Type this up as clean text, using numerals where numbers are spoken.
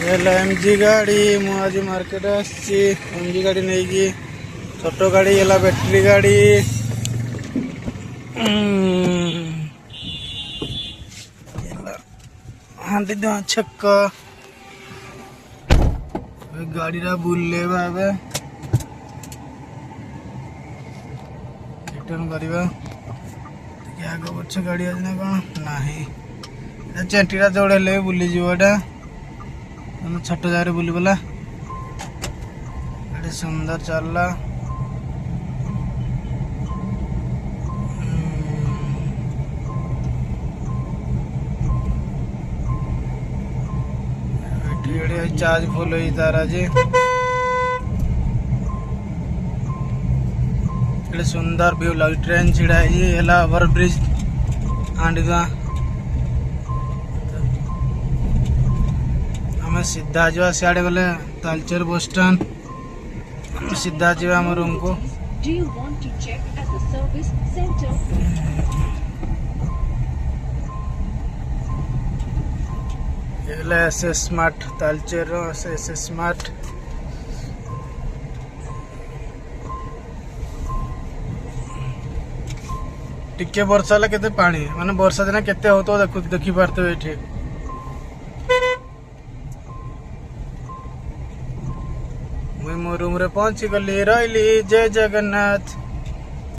MG गाड़ी मु आज मार्केट आसी एमजी गाड़ी नहीं की छोट गाड़ी है बैटरी गाड़ी हाथी दुआ छक्क गाड़ी बुले रिटर्न करवा आग पछ गाड़ी आज ना कौन ना चेंटीटा जोड़े बुली जाटा छोट जगह बुली गला गाड़ी सुंदर चलला चार्ज फुल हुई तार आज सुंदर व्यू लगे ट्रेन छिड़ा है ओवर ब्रिज आंडगा आम सीधा जा सियाड़े गले तालचेर बस स्टैंड सीधा जा आम रूम को S smart Talcher S smart टिके वर्षा हेल्ला केते पानी माने वर्षा दिन केते हो तो देखी पारते ये मुई मो रूम रे पहुंची गली रही जय जगन्नाथ।